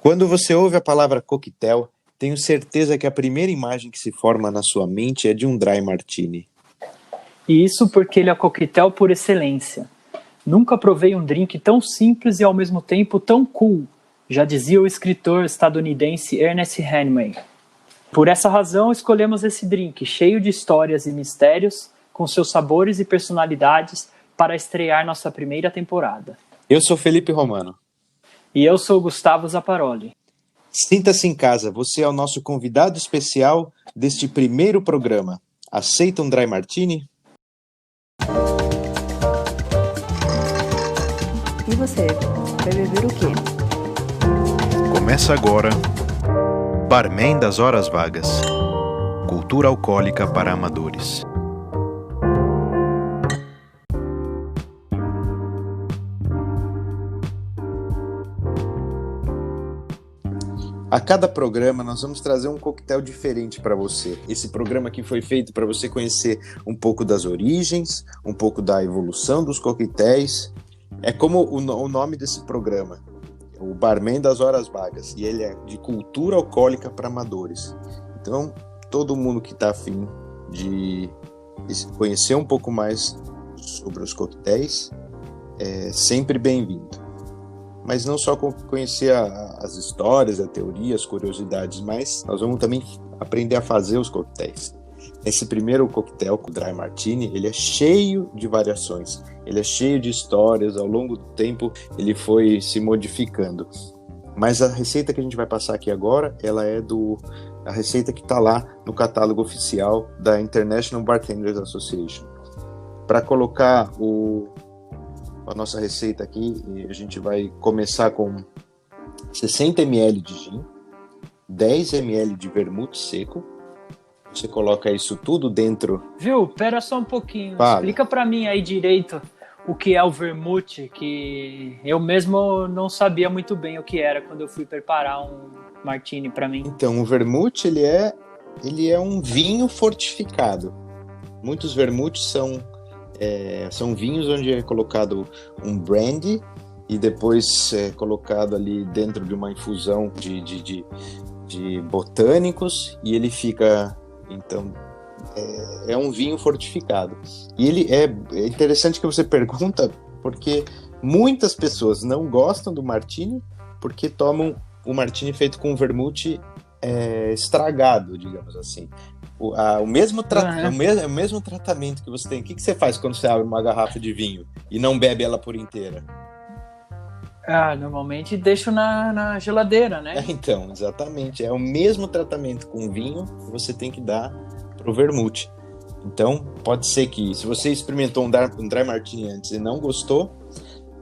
Quando você ouve a palavra coquetel, tenho certeza que a primeira imagem que se forma na sua mente é de um dry martini. E isso porque ele é coquetel por excelência. Nunca provei um drink tão simples e ao mesmo tempo tão cool, já dizia o escritor estadunidense Ernest Hemingway. Por essa razão, escolhemos esse drink cheio de histórias e mistérios, com seus sabores e personalidades, para estrear nossa primeira temporada. Eu sou Felipe Romano. E eu sou Gustavo Zaparoli. Sinta-se em casa, você é o nosso convidado especial deste primeiro programa. Aceita um dry martini? E você, vai beber o quê? Começa agora Barman das Horas Vagas. Cultura alcoólica para amadores. A cada programa nós vamos trazer um coquetel diferente para você. Esse programa aqui foi feito para você conhecer um pouco das origens, um pouco da evolução dos coquetéis. É como o nome desse programa, o Barman das Horas Vagas, e ele é de cultura alcoólica para amadores. Então, todo mundo que está afim de conhecer um pouco mais sobre os coquetéis é sempre bem-vindo. Mas não só conhecer as histórias, a teoria, as curiosidades, mas nós vamos também aprender a fazer os coquetéis. Esse primeiro coquetel, o Dry Martini, ele é cheio de variações, ele é cheio de histórias, ao longo do tempo ele foi se modificando. Mas a receita que a gente vai passar aqui agora, ela é a receita que está lá no catálogo oficial da International Bartenders Association. Para colocar a nossa receita aqui, a gente vai começar com 60 ml de gin, 10 ml de vermute seco. Você coloca isso tudo dentro... Viu? Pera só um pouquinho. Fala. Explica pra mim aí direito o que é o vermute, que eu mesmo não sabia muito bem o que era quando eu fui preparar um martini pra mim. Então, o vermute, ele é um vinho fortificado. Muitos vermutes são vinhos onde é colocado um brandy e depois é colocado ali dentro de uma infusão de botânicos, e ele fica, então, é um vinho fortificado. E ele é interessante que você pergunta, porque muitas pessoas não gostam do martini porque tomam o martini feito com vermute estragado, digamos assim. O mesmo tratamento que você tem. O que você faz quando você abre uma garrafa de vinho e não bebe ela por inteira? Normalmente deixo na geladeira, né? Então, exatamente. É o mesmo tratamento com vinho que você tem que dar pro vermute. Então, pode ser que, se você experimentou um dry martini antes e não gostou,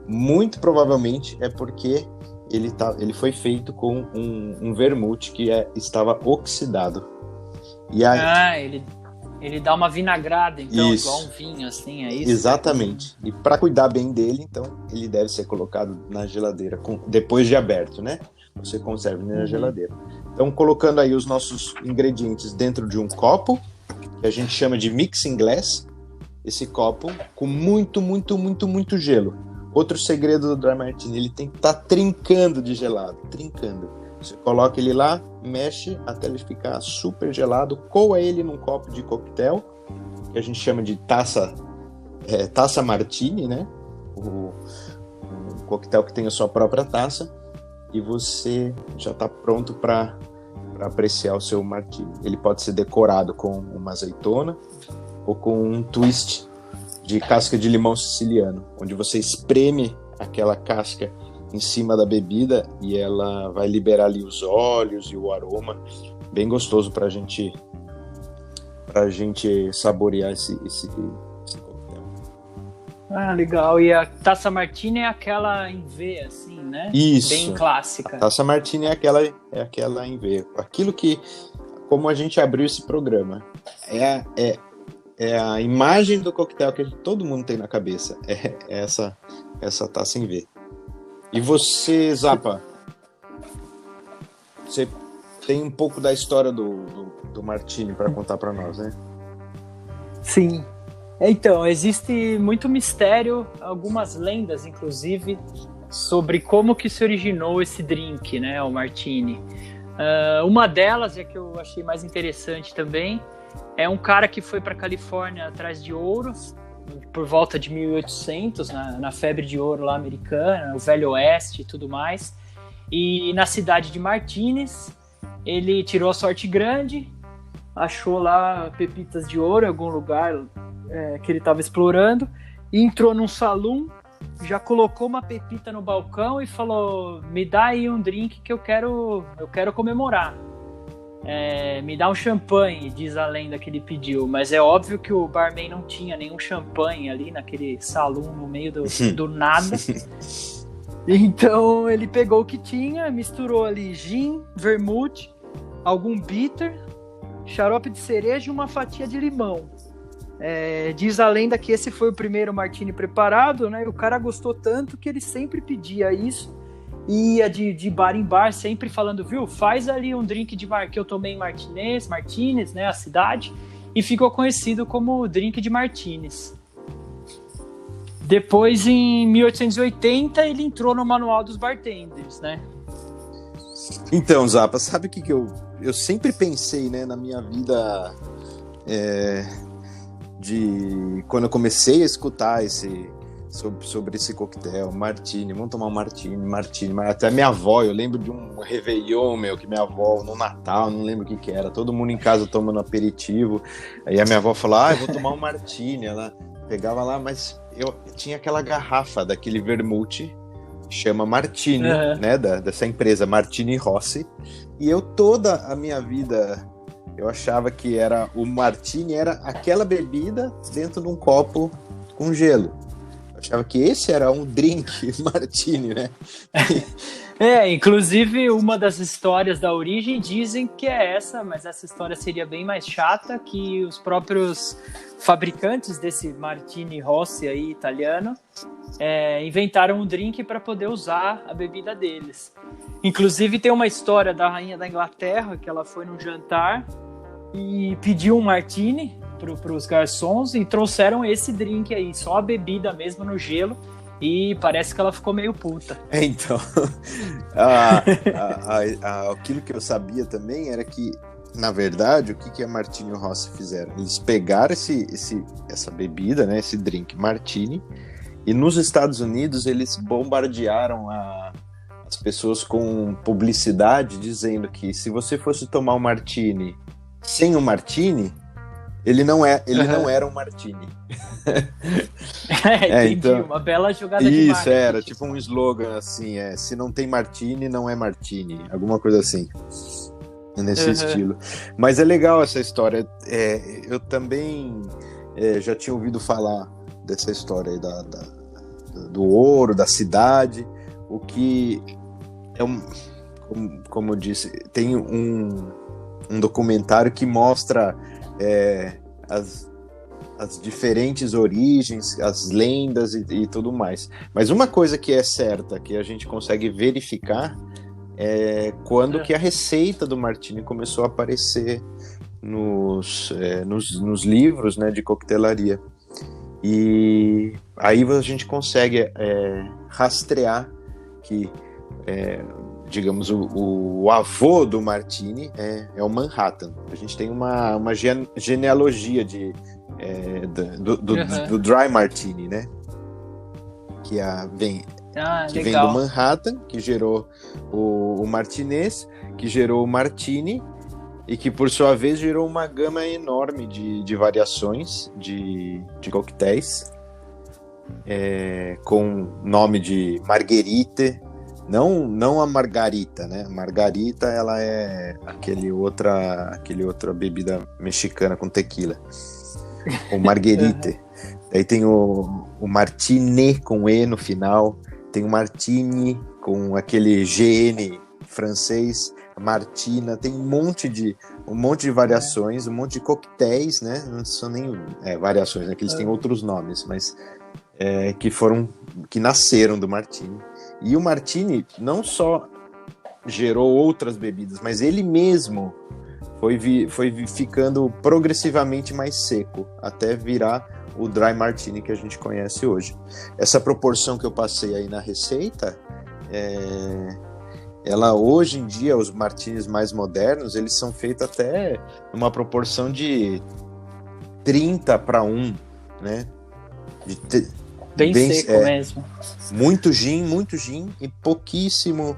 muito provavelmente é porque ele foi feito com um vermute que estava oxidado. E aí, ele dá uma vinagrada, então, isso. Igual um vinho, assim, é isso? Exatamente. E para cuidar bem dele, então, ele deve ser colocado na geladeira, depois de aberto, né? Você conserva na geladeira. Então, colocando aí os nossos ingredientes dentro de um copo, que a gente chama de mixing glass, esse copo com muito, muito, muito, muito gelo. Outro segredo do Dry Martini, ele tem que estar trincando de gelado, trincando. Você coloca ele lá, mexe até ele ficar super gelado, coa ele num copo de coquetel, que a gente chama de taça martini, né? Um coquetel que tem a sua própria taça, e você já está pronto para apreciar o seu martini. Ele pode ser decorado com uma azeitona ou com um twist de casca de limão siciliano, onde você espreme aquela casca em cima da bebida e ela vai liberar ali os óleos e o aroma, bem gostoso pra gente saborear esse coquetel. Legal. E a taça martini é aquela em V, assim, né? Isso. Bem clássica. A taça martini é aquela em V. Aquilo que, como a gente abriu esse programa, é a imagem do coquetel que todo mundo tem na cabeça. É essa taça em V. E você, Zapa, você tem um pouco da história do martini para contar para nós, né? Sim. Então, existe muito mistério, algumas lendas, inclusive, sobre como que se originou esse drink, né, o Martini. Uma delas, é que eu achei mais interessante também, é um cara que foi para Califórnia atrás de ouro, por volta de 1800, na febre de ouro lá americana, o Velho Oeste e tudo mais. E na cidade de Martinez, ele tirou a sorte grande, achou lá pepitas de ouro em algum lugar que ele estava explorando, e entrou num salão, já colocou uma pepita no balcão e falou: me dá aí um drink que eu quero comemorar. Me dá um champanhe, diz a lenda que ele pediu, mas é óbvio que o barman não tinha nenhum champanhe ali naquele salão no meio do nada. Então ele pegou o que tinha, misturou ali gin, vermute, algum bitter, xarope de cereja e uma fatia de limão. Diz a lenda que esse foi o primeiro martini preparado, né? E o cara gostou tanto que ele sempre pedia isso. Ia de bar em bar, sempre falando, viu, faz ali um drink que eu tomei em Martinez, né, a cidade, e ficou conhecido como drink de Martinez. Depois, em 1880, ele entrou no manual dos bartenders, né? Então, Zapa, sabe o que eu sempre pensei, né, na minha vida, quando eu comecei a escutar sobre esse coquetel, Martini, vamos tomar um Martini, mas até minha avó, eu lembro de um Réveillon, que minha avó, no Natal, não lembro o que era, todo mundo em casa tomando aperitivo, aí a minha avó falou, eu vou tomar um Martini, ela pegava lá, mas eu tinha aquela garrafa daquele vermute, chama Martini, né, dessa empresa, Martini Rossi, e eu toda a minha vida, eu achava que o Martini era aquela bebida dentro de um copo com gelo. Achava que esse era um drink Martini, né? Inclusive uma das histórias da origem dizem que é essa, mas essa história seria bem mais chata, que os próprios fabricantes desse Martini Rossi aí, italiano, inventaram um drink para poder usar a bebida deles. Inclusive tem uma história da rainha da Inglaterra, que ela foi num jantar e pediu um Martini para os garçons e trouxeram esse drink aí, só a bebida mesmo no gelo, e parece que ela ficou meio puta. Então, aquilo que eu sabia também era que, na verdade, o que a Martini e o Rossi fizeram? Eles pegaram essa bebida, né, esse drink Martini, e nos Estados Unidos eles bombardearam as pessoas com publicidade dizendo que se você fosse tomar um Martini sem o Martini, ele não era um Martini. Entendi, então, uma bela jogada de marketing. Isso, era tipo um slogan assim, se não tem Martini, não é Martini, alguma coisa assim, nesse estilo. Mas é legal essa história, eu também já tinha ouvido falar dessa história aí do ouro, da cidade, o que como eu disse, tem um documentário que mostra as diferentes origens, as lendas e tudo mais. Mas uma coisa que é certa, que a gente consegue verificar, é quando que a receita do Martini começou a aparecer nos livros, né, de coquetelaria. E aí a gente consegue rastrear que digamos, o avô do Martini é o Manhattan. A gente tem uma genealogia do Dry Martini, né? Que vem do Manhattan, que gerou o Martinez, que gerou o Martini, e que, por sua vez, gerou uma gama enorme de variações de coquetéis, com nome de Marguerite. Não a Margarita, né? Margarita, ela é aquele outra bebida mexicana com tequila. O Marguerite. Aí tem o Martini com E no final. Tem o Martini com aquele GN francês. Martina. Tem um monte de variações, um monte de coquetéis, né? Não são nem variações, né? Que eles têm outros nomes, mas que nasceram do Martini. E o Martini não só gerou outras bebidas, mas ele mesmo foi ficando progressivamente mais seco, até virar o Dry Martini que a gente conhece hoje. Essa proporção que eu passei aí na receita ela hoje em dia, os martinis mais modernos, eles são feitos até numa proporção de 30-1, né? Bem seco mesmo. Muito gin e pouquíssimo.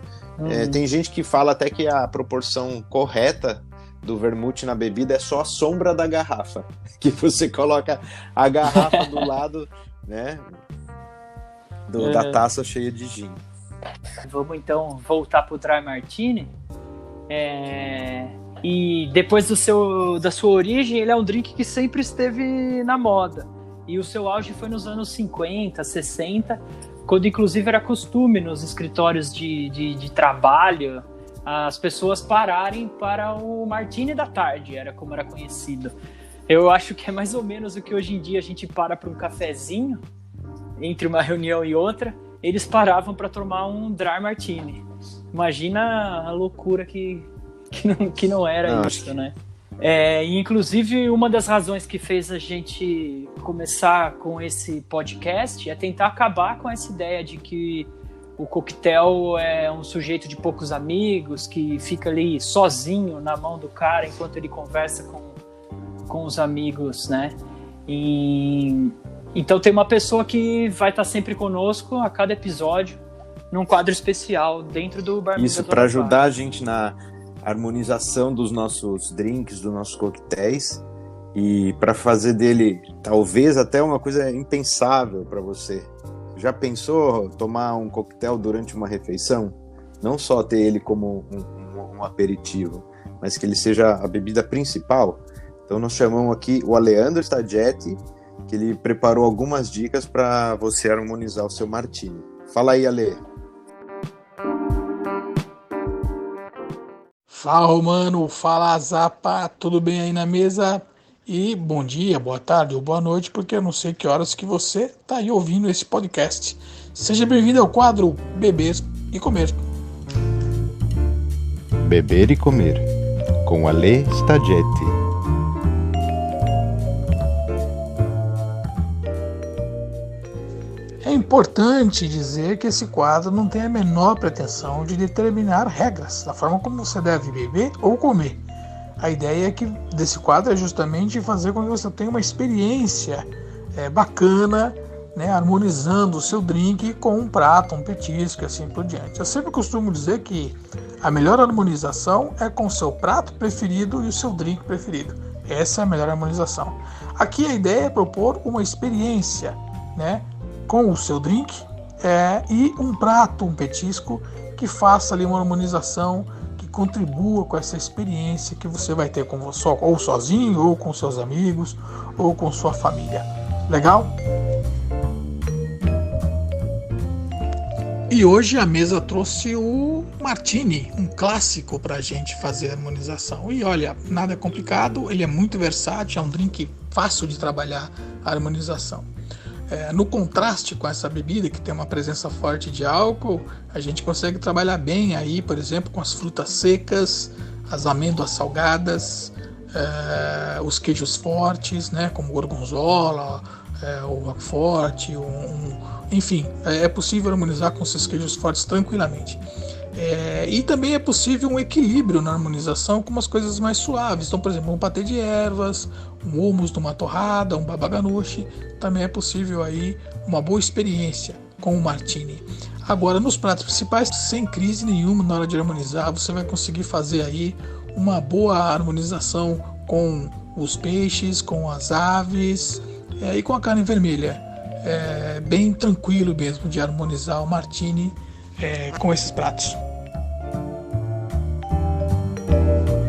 Tem gente que fala até que a proporção correta do vermute na bebida é só a sombra da garrafa, que você coloca a garrafa do lado, né, da taça cheia de gin. Vamos então voltar pro Dry Martini. E depois da sua origem, ele é um drink que sempre esteve na moda. E o seu auge foi nos anos 50, 60, quando inclusive era costume nos escritórios de trabalho as pessoas pararem para o Martini da tarde, era como era conhecido. Eu acho que é mais ou menos o que hoje em dia a gente para um cafezinho, entre uma reunião e outra, eles paravam para tomar um Dry Martini. Imagina a loucura que não era isso, né? E inclusive, uma das razões que fez a gente começar com esse podcast é tentar acabar com essa ideia de que o coquetel é um sujeito de poucos amigos, que fica ali sozinho na mão do cara enquanto ele conversa com os amigos, né? Então tem uma pessoa que vai estar sempre conosco a cada episódio, num quadro especial dentro do Barman. Isso, para ajudar a gente na harmonização dos nossos drinks, dos nossos coquetéis, e para fazer dele talvez até uma coisa impensável para você. Já pensou tomar um coquetel durante uma refeição? Não só ter ele como um aperitivo, mas que ele seja a bebida principal? Então nós chamamos aqui o Aleandro Staggetti, que ele preparou algumas dicas para você harmonizar o seu martini. Fala aí, Ale. Fala, mano. Fala, Zapa. Tudo bem aí na mesa? E bom dia, boa tarde ou boa noite, porque eu não sei que horas que você está aí ouvindo esse podcast. Seja bem-vindo ao quadro Beber e Comer. Beber e Comer, com Ale Staggetti. É importante dizer que esse quadro não tem a menor pretensão de determinar regras da forma como você deve beber ou comer. A ideia desse quadro é justamente fazer com que você tenha uma experiência bacana, né, harmonizando o seu drink com um prato, um petisco e assim por diante. Eu sempre costumo dizer que a melhor harmonização é com o seu prato preferido e o seu drink preferido. Essa é a melhor harmonização. Aqui a ideia é propor uma experiência, né, com o seu drink e um prato, um petisco que faça ali uma harmonização, que contribua com essa experiência que você vai ter com você, ou sozinho, ou com seus amigos, ou com sua família. Legal? E hoje a mesa trouxe o Martini, um clássico para a gente fazer harmonização. E olha, nada é complicado, ele é muito versátil, é um drink fácil de trabalhar a harmonização. No contraste com essa bebida que tem uma presença forte de álcool, a gente consegue trabalhar bem aí, por exemplo, com as frutas secas, as amêndoas salgadas, os queijos fortes, né, como gorgonzola, o roquefort, enfim, é possível harmonizar com esses queijos fortes tranquilamente. E também é possível um equilíbrio na harmonização com umas coisas mais suaves. Então, por exemplo, um patê de ervas, um hummus de uma torrada, um baba ganoush. Também é possível aí uma boa experiência com o martini. Agora, nos pratos principais, sem crise nenhuma na hora de harmonizar, você vai conseguir fazer aí uma boa harmonização com os peixes, com as aves e com a carne vermelha. É bem tranquilo mesmo de harmonizar o martini com esses pratos.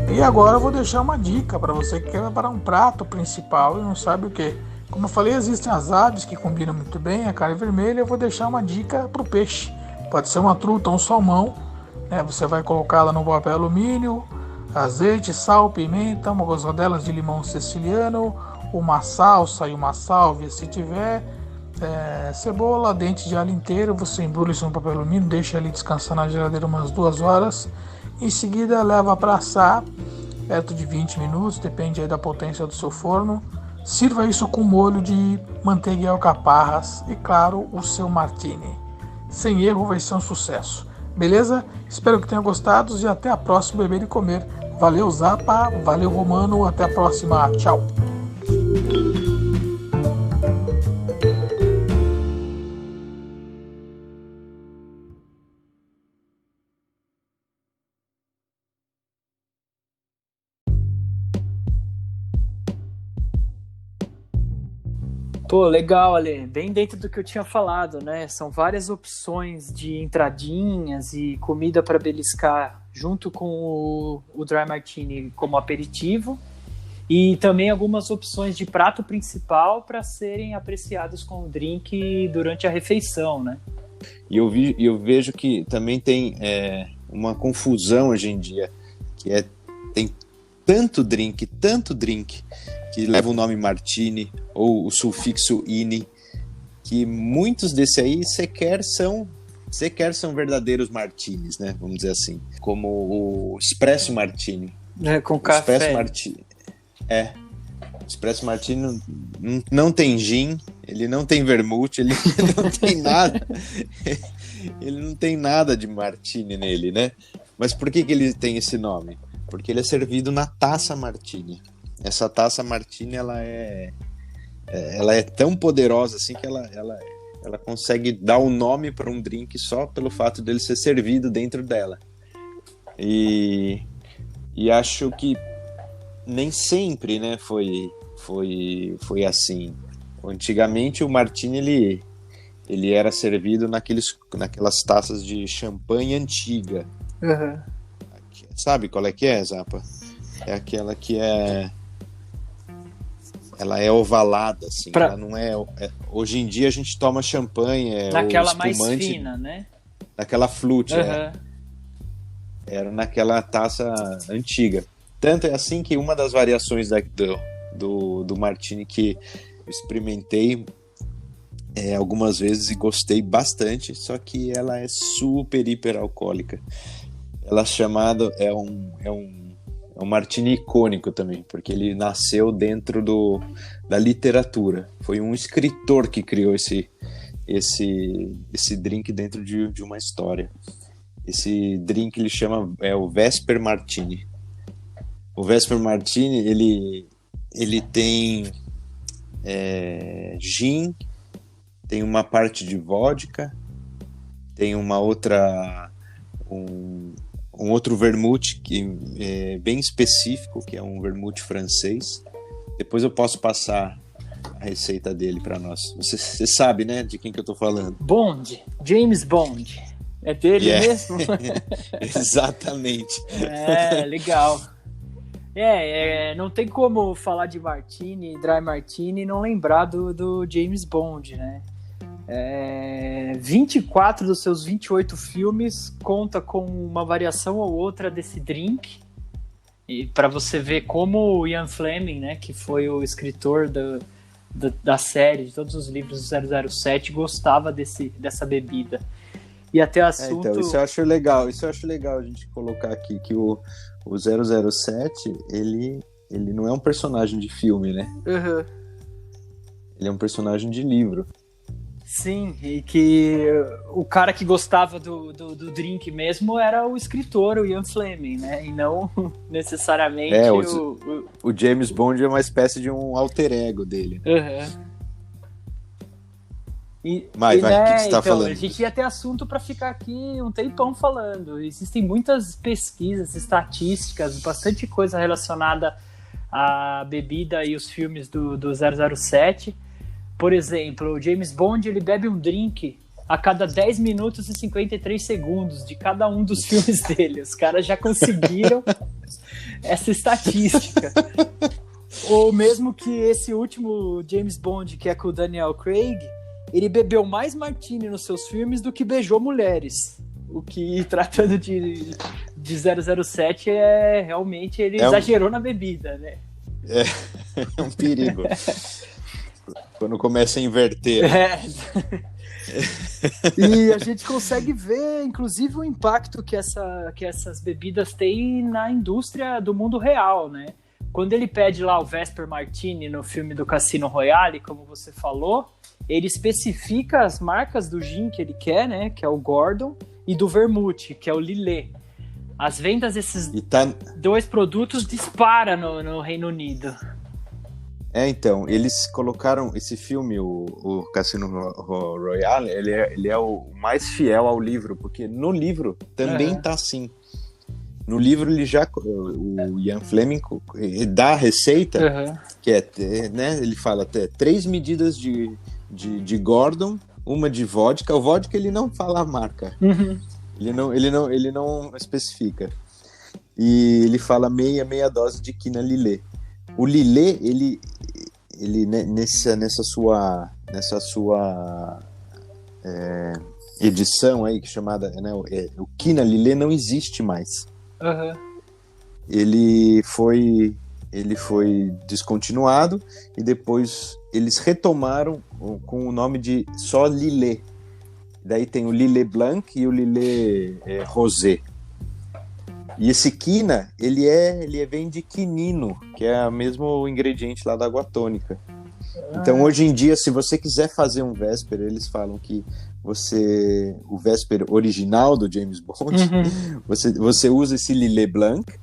E agora eu vou deixar uma dica para você que quer preparar um prato principal e não sabe o que. Como eu falei, existem as aves que combinam muito bem, a carne vermelha. Eu vou deixar uma dica para o peixe. Pode ser uma truta ou um salmão, né? Você vai colocá-la no papel alumínio, azeite, sal, pimenta, umas rodelas de limão siciliano, uma salsa e uma sálvia se tiver, cebola, dente de alho inteiro. Você embrulha isso no papel alumínio, deixa ali descansar na geladeira umas 2 horas. Em seguida leva para assar perto de 20 minutos, depende aí da potência do seu forno. Sirva isso com molho de manteiga e alcaparras e, claro, o seu martini. Sem erro, vai ser um sucesso. Beleza? Espero que tenham gostado e até a próxima Beber e Comer. Valeu, Zapa. Valeu, Romano. Até a próxima. Tchau. Pô, legal, Ale. Bem dentro do que eu tinha falado, né? São várias opções de entradinhas e comida para beliscar junto com o Dry Martini como aperitivo e também algumas opções de prato principal para serem apreciados com o drink durante a refeição, né? E eu vejo que também tem uma confusão hoje em dia, que tem tanto drink, que leva o nome Martini ou o sufixo "ini", que muitos desse aí sequer são verdadeiros martinis, né? Vamos dizer assim. Como o Espresso Martini. Com café. O Espresso Martini não tem gin, ele não tem vermute, ele não tem nada. Ele não tem nada de martini nele, né? Mas por que ele tem esse nome? Porque ele é servido na taça Martini. Essa taça Martini, ela é tão poderosa assim que ela consegue dar o nome para um drink só pelo fato dele ser servido dentro dela. E acho que nem sempre, né, foi assim. Antigamente o Martini ele era servido naquelas taças de champanhe antiga. Uhum. Sabe qual é que é, Zapa? É aquela que ela é ovalada, assim. Ela não é. Hoje em dia a gente toma champanhe. Naquela mais fina, né? Naquela flute, Era naquela taça antiga. Tanto é assim que uma das variações do Martini que eu experimentei algumas vezes e gostei bastante, só que ela é super hiper alcoólica. Ela é um Martini icônico também, porque ele nasceu dentro da literatura. Foi um escritor que criou esse drink dentro de uma história. Esse drink ele chama o Vesper Martini. O Vesper Martini ele tem gin, tem uma parte de vodka, tem uma outra um outro vermute que é bem específico, que é um vermute francês. Depois eu posso passar a receita dele para nós. Você sabe, né, de quem que eu tô falando? Bond, James Bond. É dele mesmo? Exatamente. Legal. Não tem como falar de Martini, Dry Martini, e não lembrar do James Bond, né? 24 dos seus 28 filmes conta com uma variação ou outra desse drink, e para você ver como o Ian Fleming, né, que foi o escritor da série, de todos os livros do 007, gostava dessa bebida. E até assunto... Então, isso eu acho legal a gente colocar aqui, que o 007, ele não é um personagem de filme, né? Uhum. Ele é um personagem de livro. Sim, e que o cara que gostava do drink mesmo era o escritor, o Ian Fleming, né? E não necessariamente o James Bond é uma espécie de um alter ego dele. Uhum. O que você tá falando? A gente ia ter assunto para ficar aqui um tempão falando. Existem muitas pesquisas, estatísticas, bastante coisa relacionada à bebida e os filmes do 007. Por exemplo, o James Bond, ele bebe um drink a cada 10 minutos e 53 segundos de cada um dos filmes dele. Os caras já conseguiram essa estatística. Ou mesmo que esse último James Bond, que é com o Daniel Craig, ele bebeu mais martini nos seus filmes do que beijou mulheres. O que, tratando de 007, realmente ele exagerou na bebida, né? É um perigo. Quando começa a inverter. E a gente consegue ver, inclusive, o impacto que essas bebidas têm na indústria do mundo real, né? Quando ele pede lá o Vesper Martini no filme do Cassino Royale, como você falou, ele especifica as marcas do gin que ele quer, né? Que é o Gordon. e do vermute, que é o Lillet. As vendas desses dois produtos disparam no Reino Unido. Então, eles colocaram esse filme, o Cassino Royale, ele é o mais fiel ao livro, porque no livro também tá assim. No livro o Ian Fleming dá a receita, que é, né, ele fala até 3 medidas de Gordon, uma de vodka. O vodka ele não fala a marca, ele não especifica. E ele fala meia dose de quina Lillet. O Lillet, ele nessa sua edição aí, que é chamada, né, o quina Lillet não existe mais. Ele foi descontinuado e depois eles retomaram com o nome de só Lillet. Daí tem o Lillet Blanc e o Lillet Rosé. E esse quina, ele vem de quinino, que é o mesmo ingrediente lá da água tônica. Então, hoje em dia, se você quiser fazer um Vesper, eles falam que o Vesper original do James Bond, você usa esse Lillet Blanc,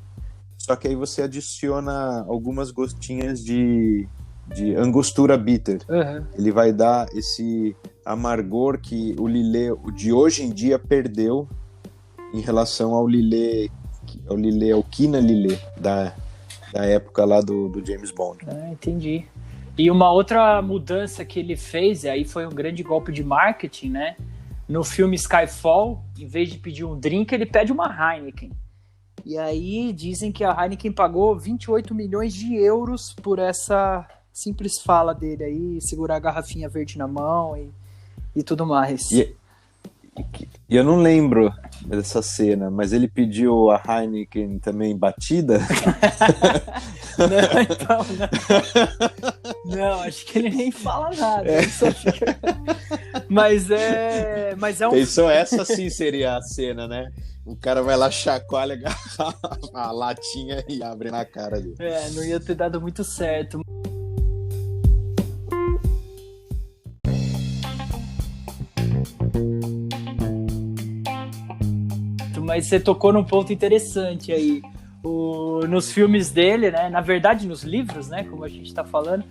só que aí você adiciona algumas gotinhas de Angostura Bitter. Ele vai dar esse amargor que o Lillet de hoje em dia perdeu em relação ao Lillet, ao quina Lillet da época lá do James Bond. Entendi. E uma outra mudança que ele fez, e aí foi um grande golpe de marketing, né? No filme Skyfall, em vez de pedir um drink, ele pede uma Heineken. E aí dizem que a Heineken pagou 28 milhões de euros por essa simples fala dele aí, segurar a garrafinha verde na mão e tudo mais. E eu não lembro dessa cena, mas ele pediu a Heineken também batida? Não, então, não, acho que ele nem fala nada. Ele só fica... Mas é um... Pensou, essa sim seria a cena, né? O cara vai lá, chacoalha a latinha e abre na cara dele. Não ia ter dado muito certo. Mas você tocou num ponto interessante aí. Nos filmes dele, né? Na verdade, nos livros, né? Como a gente tá falando.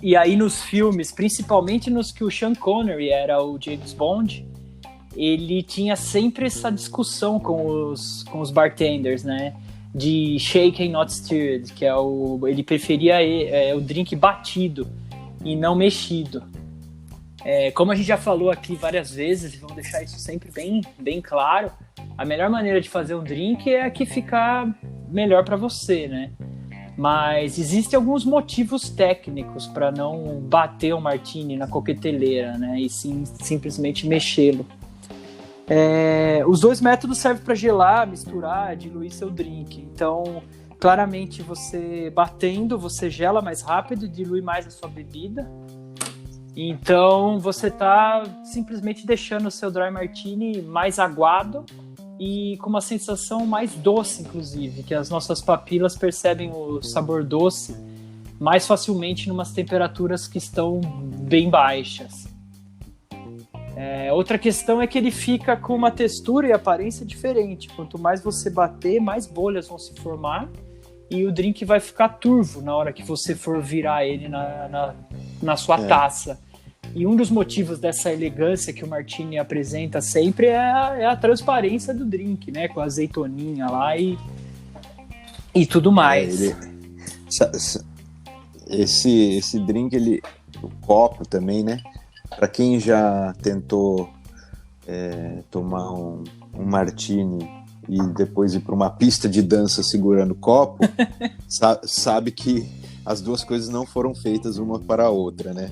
E aí nos filmes, principalmente nos que o Sean Connery era o James Bond, ele tinha sempre essa discussão com os bartenders, né? De shaken not stirred, que é ele preferia o drink batido e não mexido. Como a gente já falou aqui várias vezes, e vamos deixar isso sempre bem, bem claro, a melhor maneira de fazer um drink é a que ficar melhor para você, né? Mas existem alguns motivos técnicos para não bater o martini na coqueteleira, né? E sim simplesmente mexê-lo. Os dois métodos servem para gelar, misturar, diluir seu drink. Então, claramente, você batendo, você gela mais rápido e dilui mais a sua bebida. Então, você está simplesmente deixando o seu dry martini mais aguado e com uma sensação mais doce, inclusive, que as nossas papilas percebem o sabor doce mais facilmente em umas temperaturas que estão bem baixas. Outra questão é que ele fica com uma textura e aparência diferente. Quanto mais você bater, mais bolhas vão se formar e o drink vai ficar turvo na hora que você for virar ele na sua taça. E um dos motivos dessa elegância que o Martini apresenta sempre é a transparência do drink, né? Com a azeitoninha lá e tudo mais. Esse drink, o copo também, né? Para quem já tentou tomar um Martini e depois ir para uma pista de dança segurando o copo, sabe que as duas coisas não foram feitas uma para a outra, né?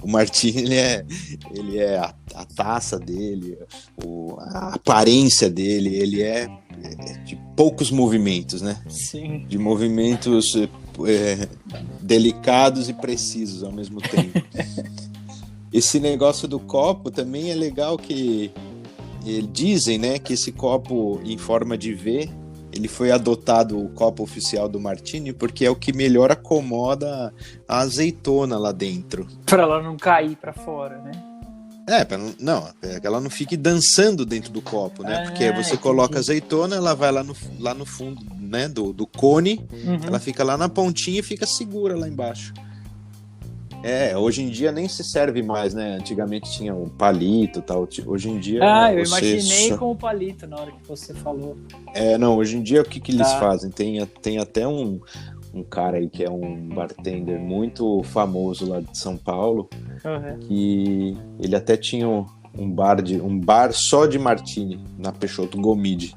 O Martini, ele é a taça dele, a aparência dele, ele é de poucos movimentos, né? Sim. De movimentos delicados e precisos ao mesmo tempo. Esse negócio do copo também é legal, que dizem, né, que esse copo em forma de V, ele foi adotado, o copo oficial do Martini, porque é o que melhor acomoda a azeitona lá dentro. Para ela não cair para fora, né? É que ela não fique dançando dentro do copo, né? Porque aí você coloca a azeitona, ela vai lá no fundo, né, do cone, ela fica lá na pontinha e fica segura lá embaixo. Hoje em dia nem se serve mais, né? Antigamente tinha um palito e tal. Hoje em dia... eu imaginei com o palito na hora que você falou. Não, hoje em dia o que eles fazem? Tem até um cara aí que é um bartender muito famoso lá de São Paulo, que ele até tinha um bar só de martini na Peixoto Gomide.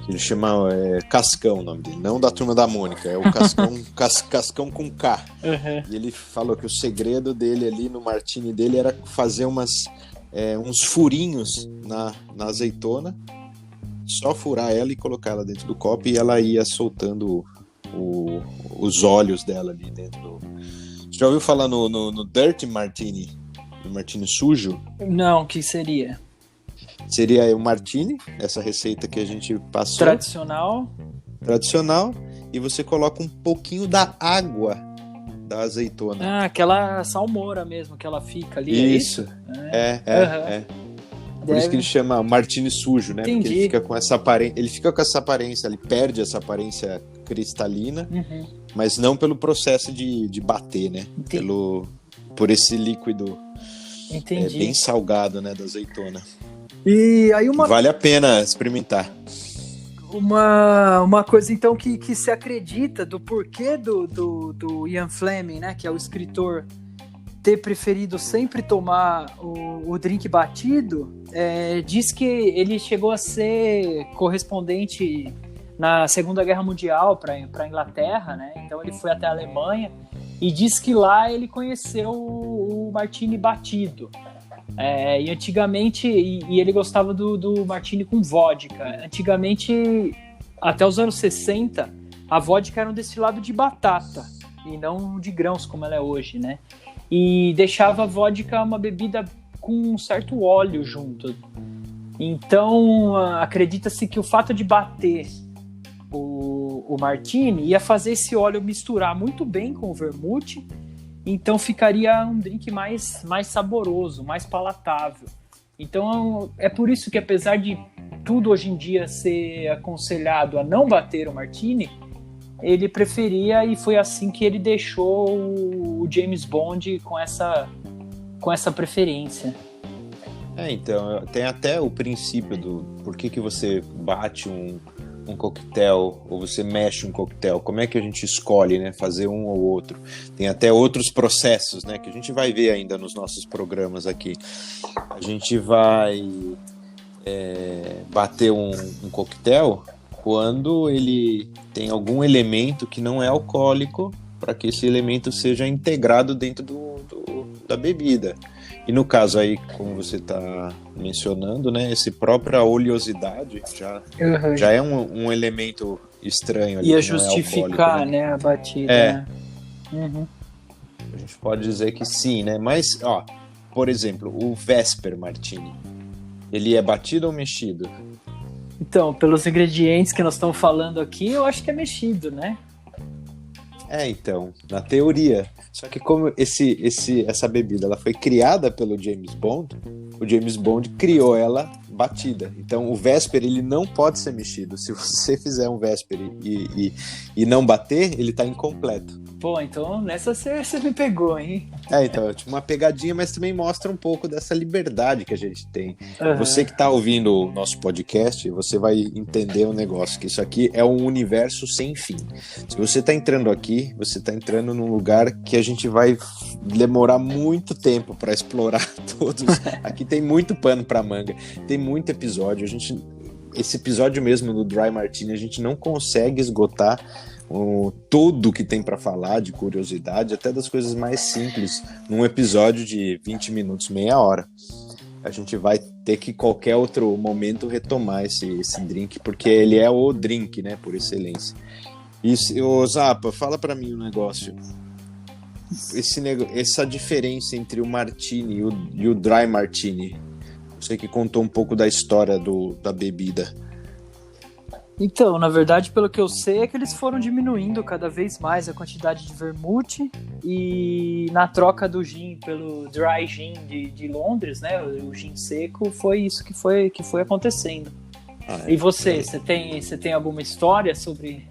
Ele chama Cascão, o nome dele, não da Turma da Mônica, é o Cascão, Cascão com K. E ele falou que o segredo dele ali no martini dele era fazer uns furinhos na azeitona, só furar ela e colocar ela dentro do copo e ela ia soltando os olhos dela ali dentro do... Você já ouviu falar no Dirty Martini? No martini sujo? Não, o que seria? Seria o martini, essa receita que a gente passou. Tradicional. E você coloca um pouquinho da água da azeitona. Aquela salmoura mesmo, que ela fica ali. Isso. Por isso que ele chama martini sujo, né? Entendi. Porque ele fica com essa aparência, ele perde essa aparência cristalina, mas não pelo processo de bater, né? Por esse líquido bem salgado, né, da azeitona. E aí vale a pena experimentar. Uma coisa então que se acredita do porquê do Ian Fleming, né, que é o escritor, ter preferido sempre tomar o drink batido, diz que ele chegou a ser correspondente na Segunda Guerra Mundial para a Inglaterra, né? Então ele foi até a Alemanha e diz que lá ele conheceu o martini batido. E antigamente, e ele gostava do martini com vodka. Antigamente, até os anos 60, a vodka era um destilado de batata e não de grãos como ela é hoje, né? E deixava a vodka uma bebida com um certo óleo junto. Então, acredita-se que o fato de bater o martini ia fazer esse óleo misturar muito bem com o vermute. Então ficaria um drink mais saboroso, mais palatável. Então é por isso que, apesar de tudo hoje em dia ser aconselhado a não bater o martini, ele preferia, e foi assim que ele deixou o James Bond com essa preferência. Então, tem até o princípio do por que você bate um coquetel, ou você mexe um coquetel, como é que a gente escolhe, né, fazer um ou outro. Tem até outros processos, né, que a gente vai ver ainda nos nossos programas aqui. A gente vai bater um coquetel quando ele tem algum elemento que não é alcoólico, para que esse elemento seja integrado dentro da bebida. E no caso aí, como você está mencionando, né, essa própria oleosidade já é um elemento estranho ali. Ia justificar, né, a batida. Né? A gente pode dizer que sim, né? Mas, por exemplo, o Vesper Martini, ele é batido ou mexido? Então, pelos ingredientes que nós estamos falando aqui, eu acho que é mexido, né? Então, na teoria. Só que como essa bebida ela foi criada pelo James Bond, o James Bond criou ela batida. Então o Vesper ele não pode ser mexido. Se você fizer um Vesper e não bater, ele tá incompleto. Pô, então nessa você me pegou, hein? Então, tipo uma pegadinha, mas também mostra um pouco dessa liberdade que a gente tem. Você que tá ouvindo o nosso podcast, você vai entender o negócio, que isso aqui é um universo sem fim. Se você tá entrando aqui, você tá entrando num lugar que a gente vai demorar muito tempo para explorar todos. Aqui tem muito pano pra manga, tem muito episódio. Esse episódio mesmo do Dry Martini, a gente não consegue esgotar tudo que tem para falar de curiosidade, até das coisas mais simples, num episódio de 20 minutos, meia hora. A gente vai ter que, qualquer outro momento, retomar esse drink, porque ele é o drink, né, por excelência. Ô Zapa, fala para mim um negócio. Essa diferença entre o Martini e o Dry Martini, você que contou um pouco da história da bebida. Então, na verdade, pelo que eu sei, é que eles foram diminuindo cada vez mais a quantidade de vermute e na troca do gin pelo dry gin de Londres, né, o gin seco, foi isso que foi acontecendo. E você tem alguma história sobre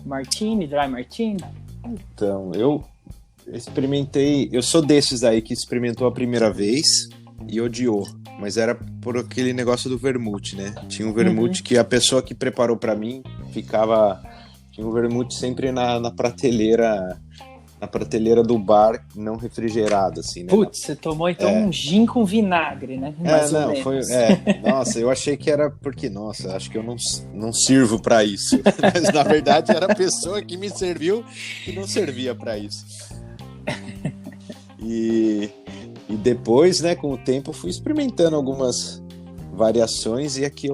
Martini, dry Martini? Então, eu experimentei, eu sou desses aí que experimentou a primeira vez e odiou. Mas era por aquele negócio do vermute, né? Tinha um vermute que a pessoa que preparou pra mim tinha um vermute sempre na prateleira do bar, não refrigerado, assim, né? Putz, você tomou então um gin com vinagre, né? Nossa, eu achei que era porque, nossa, acho que eu não sirvo pra isso. Mas na verdade era a pessoa que me serviu que não servia pra isso. E depois, né, com o tempo, fui experimentando algumas variações e a que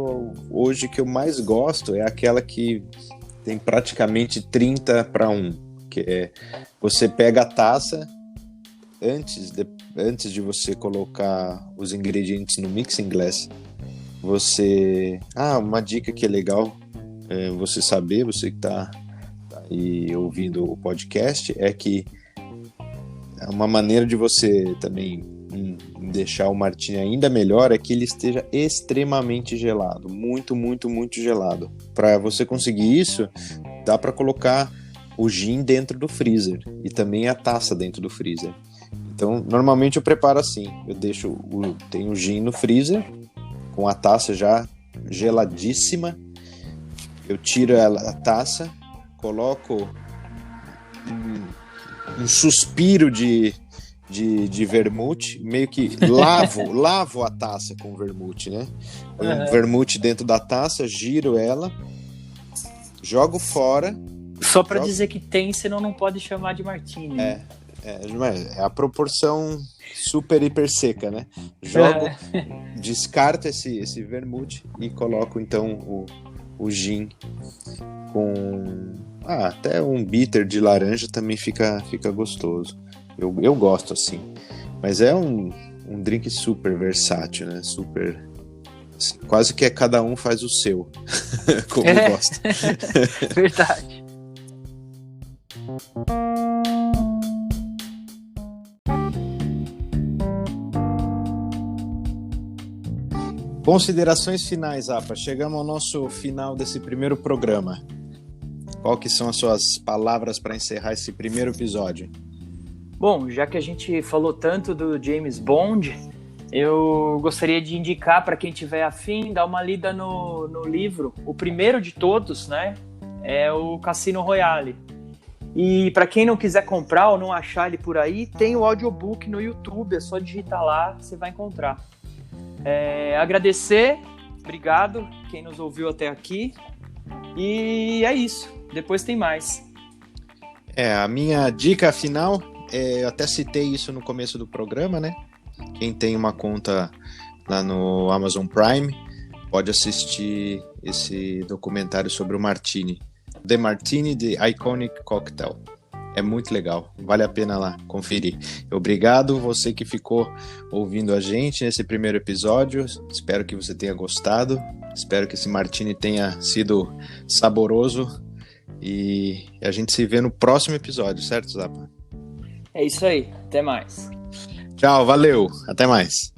hoje que eu mais gosto é aquela que tem praticamente 30-1, que é você pega a taça antes de você colocar os ingredientes no mixing glass. Uma dica que é legal você saber, você que tá aí ouvindo o podcast, é que uma maneira de você também deixar o Martini ainda melhor é que ele esteja extremamente gelado, muito, muito, muito gelado. Para você conseguir isso, dá para colocar o gin dentro do freezer e também a taça dentro do freezer. Então, normalmente eu preparo assim, tenho o gin no freezer com a taça já geladíssima, eu tiro a taça, coloco um suspiro de vermute, meio que lavo a taça com vermute, né? Um vermute dentro da taça, giro ela, jogo fora. Só pra dizer que tem, senão não pode chamar de Martini. É a proporção super hiper seca, né? Jogo, descarto esse vermute e coloco então o gin com até um bitter de laranja também fica gostoso. Eu gosto assim, mas é um drink super versátil, né? Super, assim, quase que cada um faz o seu, como gosta. Verdade. Considerações finais, Apa. Chegamos ao nosso final desse primeiro programa. Qual que são as suas palavras para encerrar esse primeiro episódio? Bom, já que a gente falou tanto do James Bond, eu gostaria de indicar para quem tiver afim, dar uma lida no livro. O primeiro de todos, né, é o Cassino Royale. E para quem não quiser comprar ou não achar ele por aí, tem o audiobook no YouTube, é só digitar lá, você vai encontrar. Agradecer, obrigado quem nos ouviu até aqui. E é isso, depois tem mais. A minha dica final, eu até citei isso no começo do programa, né? Quem tem uma conta lá no Amazon Prime pode assistir esse documentário sobre o Martini. The Martini, The Iconic Cocktail. É muito legal, vale a pena lá conferir. Obrigado você que ficou ouvindo a gente nesse primeiro episódio. Espero que você tenha gostado. Espero que esse Martini tenha sido saboroso. E a gente se vê no próximo episódio, certo, Zapa? É isso aí, até mais. Tchau, valeu, até mais.